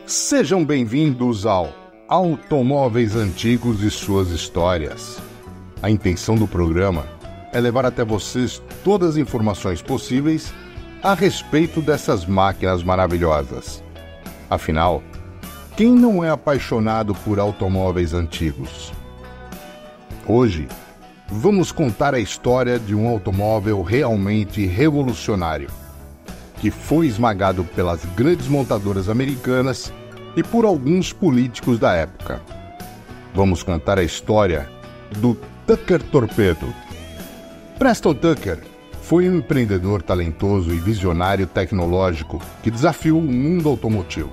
Sejam bem-vindos ao Automóveis Antigos e Suas Histórias. A intenção do programa é levar até vocês todas as informações possíveis a respeito dessas máquinas maravilhosas. Afinal, quem não é apaixonado por automóveis antigos? Hoje, vamos contar a história de um automóvel realmente revolucionário, que foi esmagado pelas grandes montadoras americanas e por alguns políticos da época. Vamos contar a história do Tucker Torpedo. Preston Tucker foi um empreendedor talentoso e visionário tecnológico que desafiou o mundo automotivo.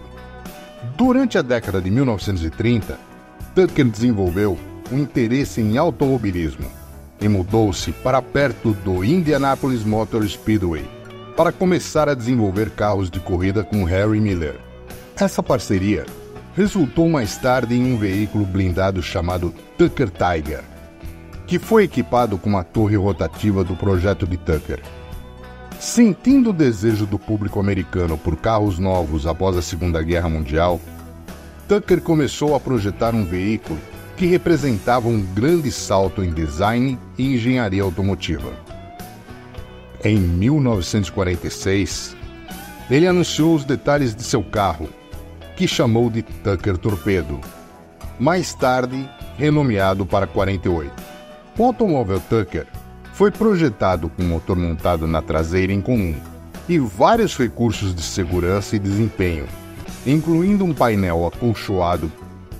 Durante a década de 1930, Tucker desenvolveu um interesse em automobilismo e mudou-se para perto do Indianapolis Motor Speedway para começar a desenvolver carros de corrida com Harry Miller. Essa parceria resultou mais tarde em um veículo blindado chamado Tucker Tiger, que foi equipado com uma torre rotativa do projeto de Tucker. Sentindo o desejo do público americano por carros novos após a Segunda Guerra Mundial, Tucker começou a projetar um veículo que representava um grande salto em design e engenharia automotiva. Em 1946, ele anunciou os detalhes de seu carro, que chamou de Tucker Torpedo, mais tarde renomeado para 48. O automóvel Tucker foi projetado com motor montado na traseira em comum e vários recursos de segurança e desempenho, incluindo um painel acolchoado,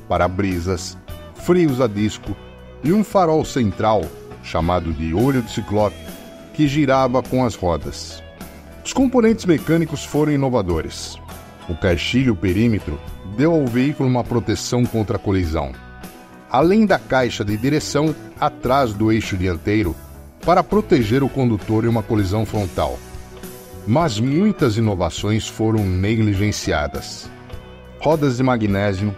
para-brisas, freios a disco e um farol central, chamado de olho de ciclope, que girava com as rodas. Os componentes mecânicos foram inovadores. O caixilho perímetro deu ao veículo uma proteção contra a colisão, além da caixa de direção atrás do eixo dianteiro para proteger o condutor em uma colisão frontal. Mas muitas inovações foram negligenciadas. Rodas de magnésio,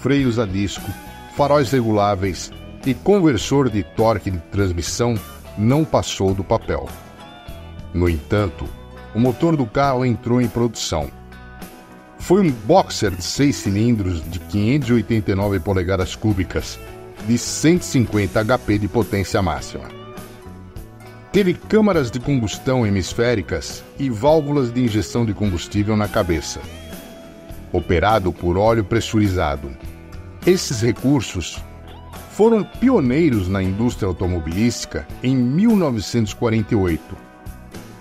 freios a disco, faróis reguláveis e conversor de torque de transmissão não passou do papel. No entanto, o motor do carro entrou em produção. Foi um boxer de 6 cilindros de 589 polegadas cúbicas, de 150 HP de potência máxima. Teve câmaras de combustão hemisféricas e válvulas de injeção de combustível na cabeça. Operado por óleo pressurizado. Esses recursos foram pioneiros na indústria automobilística em 1948.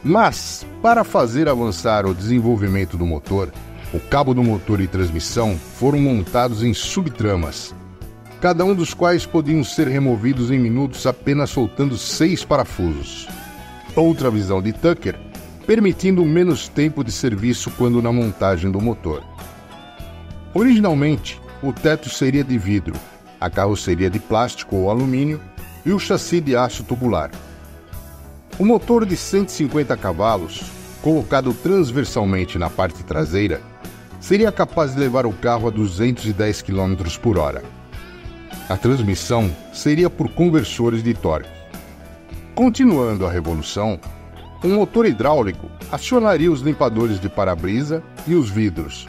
Mas, para fazer avançar o desenvolvimento do motor, o cabo do motor e transmissão foram montados em subtramas, cada um dos quais podiam ser removidos em minutos apenas soltando 6 parafusos. Outra visão de Tucker, permitindo menos tempo de serviço quando na montagem do motor. Originalmente, o teto seria de vidro, a carroceria de plástico ou alumínio e o chassi de aço tubular. O motor de 150 cavalos, colocado transversalmente na parte traseira, seria capaz de levar o carro a 210 km por hora. A transmissão seria por conversores de torque. Continuando a revolução, um motor hidráulico acionaria os limpadores de para-brisa e os vidros,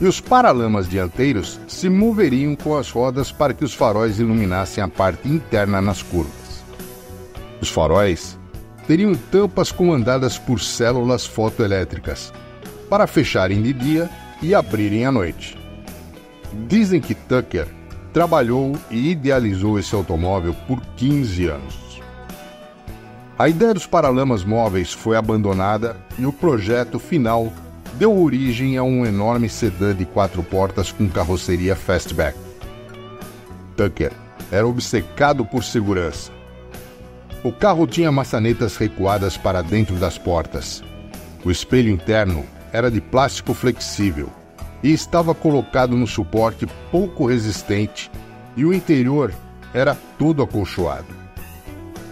e os paralamas dianteiros se moveriam com as rodas para que os faróis iluminassem a parte interna nas curvas. Os faróis teriam tampas comandadas por células fotoelétricas, para fecharem de dia e abrirem à noite. Dizem que Tucker trabalhou e idealizou esse automóvel por 15 anos. A ideia dos paralamas móveis foi abandonada e o projeto final deu origem a um enorme sedã de 4 portas com carroceria fastback. Tucker era obcecado por segurança. O carro tinha maçanetas recuadas para dentro das portas. O espelho interno era de plástico flexível e estava colocado no suporte pouco resistente, e o interior era todo acolchoado.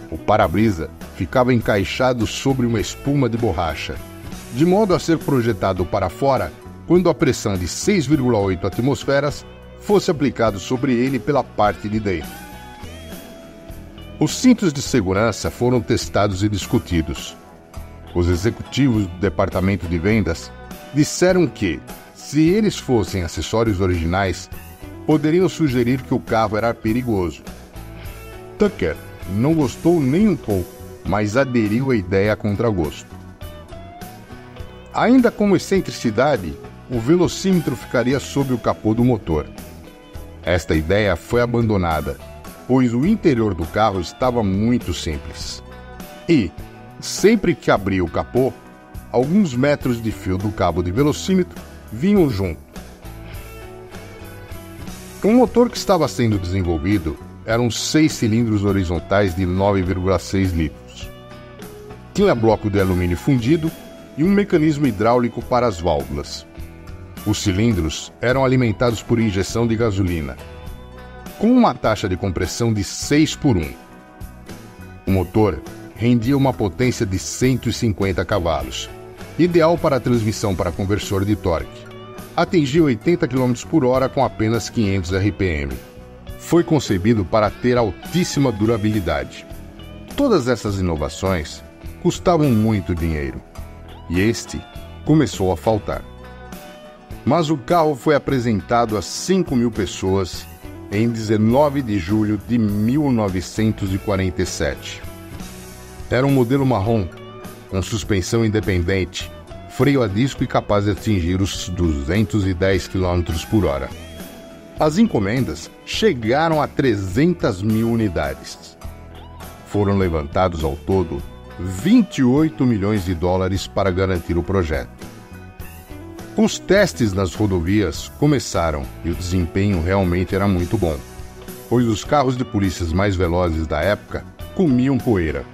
O para-brisa ficava encaixado sobre uma espuma de borracha, de modo a ser projetado para fora quando a pressão de 6,8 atmosferas fosse aplicado sobre ele pela parte de dentro. Os cintos de segurança foram testados e discutidos. Os executivos do departamento de vendas disseram que, Se eles fossem acessórios originais, poderiam sugerir que o carro era perigoso. Tucker não gostou nem um pouco, mas aderiu à ideia a contragosto. Ainda como excentricidade, o velocímetro ficaria sob o capô do motor. Esta ideia foi abandonada, pois o interior do carro estava muito simples. E, sempre que abria o capô, alguns metros de fio do cabo de velocímetro vinham junto. O motor que estava sendo desenvolvido eram 6 cilindros horizontais de 9,6 litros. Tinha bloco de alumínio fundido e um mecanismo hidráulico para as válvulas. Os cilindros eram alimentados por injeção de gasolina, com uma taxa de compressão de 6:1. O motor rendia uma potência de 150 cavalos, ideal para a transmissão para conversor de torque. Atingiu 80 km por hora com apenas 500 RPM. Foi concebido para ter altíssima durabilidade. Todas essas inovações custavam muito dinheiro, e este começou a faltar. Mas o carro foi apresentado a 5.000 pessoas em 19 de julho de 1947. Era um modelo marrom, com suspensão independente, freio a disco e capaz de atingir os 210 km por hora. As encomendas chegaram a 300.000 unidades. Foram levantados ao todo 28 milhões de dólares para garantir o projeto. Os testes nas rodovias começaram e o desempenho realmente era muito bom, pois os carros de polícias mais velozes da época comiam poeira.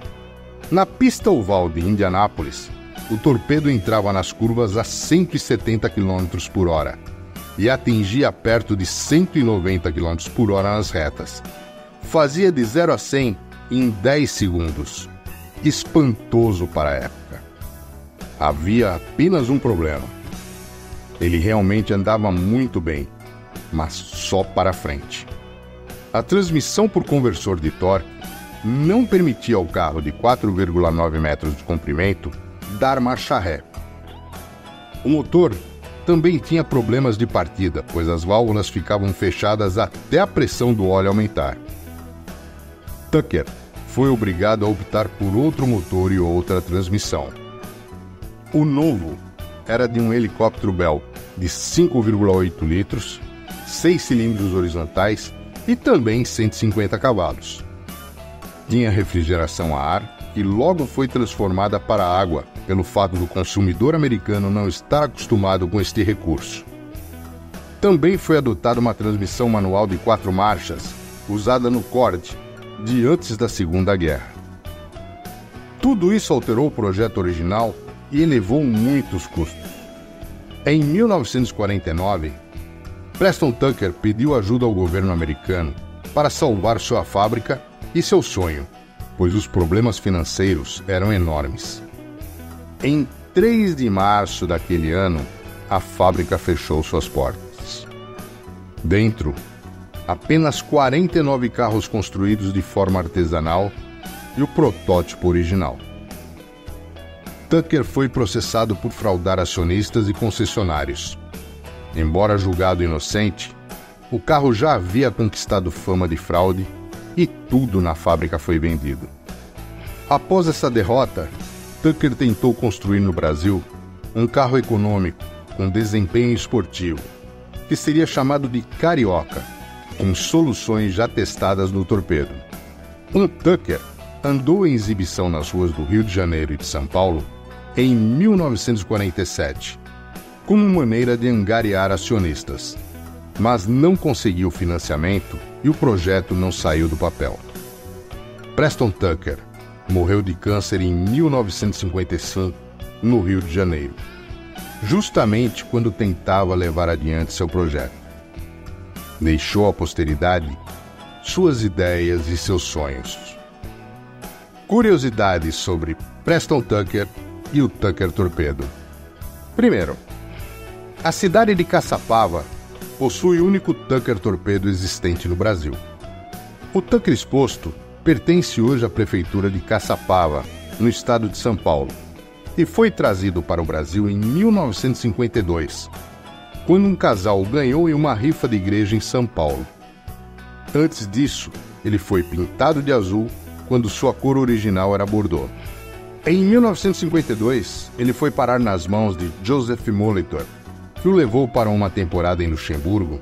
Na pista oval de Indianápolis, o torpedo entrava nas curvas a 170 km por hora e atingia perto de 190 km por hora nas retas. Fazia de 0 a 100 em 10 segundos. Espantoso para a época. Havia apenas um problema. Ele realmente andava muito bem, mas só para frente. A transmissão por conversor de torque não permitia ao carro de 4,9 metros de comprimento dar marcha ré. O motor também tinha problemas de partida, pois as válvulas ficavam fechadas até a pressão do óleo aumentar. Tucker foi obrigado a optar por outro motor e outra transmissão. O novo era de um helicóptero Bell de 5,8 litros, 6 cilindros horizontais e também 150 cavalos. Tinha refrigeração a ar e logo foi transformada para água pelo fato do consumidor americano não estar acostumado com este recurso. Também foi adotada uma transmissão manual de 4 marchas, usada no Cord, de antes da Segunda Guerra. Tudo isso alterou o projeto original e elevou muitos custos. Em 1949, Preston Tucker pediu ajuda ao governo americano para salvar sua fábrica e seu sonho, pois os problemas financeiros eram enormes. Em 3 de março daquele ano, a fábrica fechou suas portas. Dentro, apenas 49 carros construídos de forma artesanal e o protótipo original. Tucker foi processado por fraudar acionistas e concessionários. Embora julgado inocente, o carro já havia conquistado fama de fraude e tudo na fábrica foi vendido. Após essa derrota, Tucker tentou construir no Brasil um carro econômico com desempenho esportivo, que seria chamado de Carioca, com soluções já testadas no torpedo. O Tucker andou em exibição nas ruas do Rio de Janeiro e de São Paulo em 1947, como maneira de angariar acionistas, mas não conseguiu financiamento e o projeto não saiu do papel. Preston Tucker morreu de câncer em 1955, no Rio de Janeiro, justamente quando tentava levar adiante seu projeto. Deixou à posteridade suas ideias e seus sonhos. Curiosidades sobre Preston Tucker e o Tucker Torpedo. Primeiro, a cidade de Caçapava possui o único Tucker Torpedo existente no Brasil. O Tucker exposto pertence hoje à prefeitura de Caçapava, no estado de São Paulo, e foi trazido para o Brasil em 1952, quando um casal ganhou em uma rifa de igreja em São Paulo. Antes disso, ele foi pintado de azul quando sua cor original era bordô. Em 1952, ele foi parar nas mãos de Joseph Molitor, que o levou para uma temporada em Luxemburgo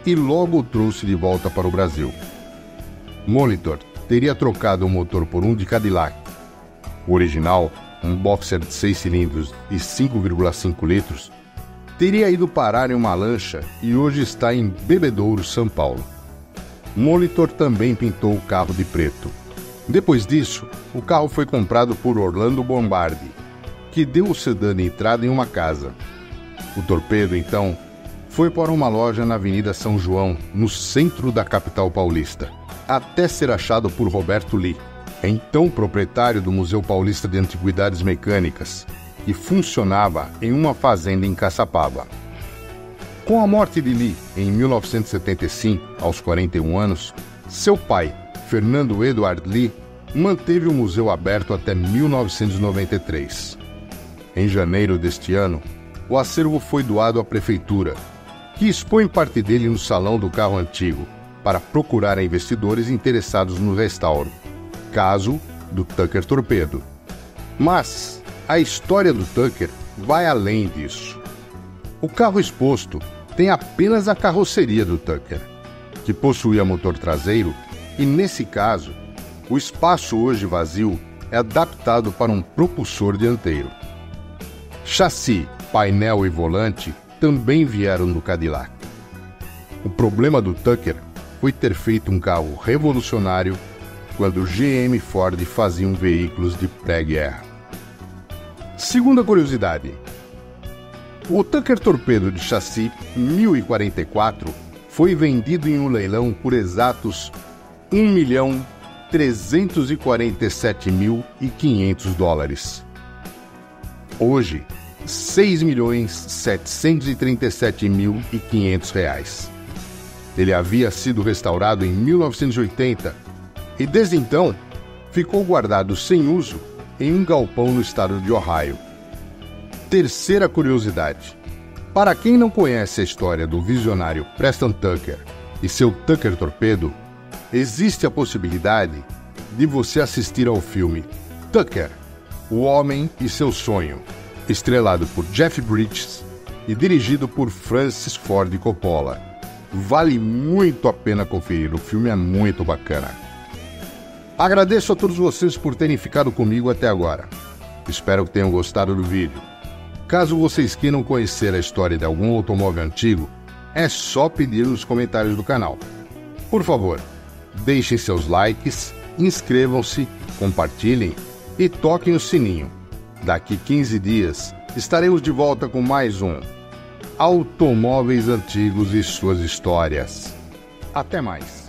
e logo o trouxe de volta para o Brasil. Molitor teria trocado o motor por um de Cadillac. O original, um boxer de 6 cilindros e 5,5 litros, teria ido parar em uma lancha e hoje está em Bebedouro, São Paulo. Molitor também pintou o carro de preto. Depois disso, o carro foi comprado por Orlando Bombardi, que deu o sedã de entrada em uma casa. O torpedo, então, foi para uma loja na Avenida São João, no centro da capital paulista, até ser achado por Roberto Lee, então proprietário do Museu Paulista de Antiguidades Mecânicas, que funcionava em uma fazenda em Caçapava. Com a morte de Lee em 1975, aos 41 anos, seu pai, Fernando Edward Lee, manteve o museu aberto até 1993. Em janeiro deste ano, o acervo foi doado à prefeitura, que expõe parte dele no Salão do Carro Antigo, para procurar investidores interessados no restauro. Caso do Tucker Torpedo. Mas a história do Tucker vai além disso. O carro exposto tem apenas a carroceria do Tucker, que possuía motor traseiro, e nesse caso, o espaço hoje vazio é adaptado para um propulsor dianteiro. Chassi, painel e volante também vieram do Cadillac. O problema do Tucker foi ter feito um carro revolucionário quando GM e Ford faziam veículos de pré-guerra. Segunda curiosidade: o Tucker Torpedo de chassi 1044 foi vendido em um leilão por exatos $1.347.500. Hoje, R$6.737.500. Ele havia sido restaurado em 1980 e desde então ficou guardado sem uso em um galpão no estado de Ohio. Terceira curiosidade: para quem não conhece a história do visionário Preston Tucker e seu Tucker Torpedo, existe a possibilidade de você assistir ao filme Tucker, o Homem e seu Sonho, estrelado por Jeff Bridges e dirigido por Francis Ford Coppola. Vale muito a pena conferir, o filme é muito bacana. Agradeço a todos vocês por terem ficado comigo até agora. Espero que tenham gostado do vídeo. Caso vocês queiram conhecer a história de algum automóvel antigo, é só pedir nos comentários do canal. Por favor, deixem seus likes, inscrevam-se, compartilhem e toquem o sininho. Daqui 15 dias estaremos de volta com mais um Automóveis Antigos e Suas Histórias. Até mais!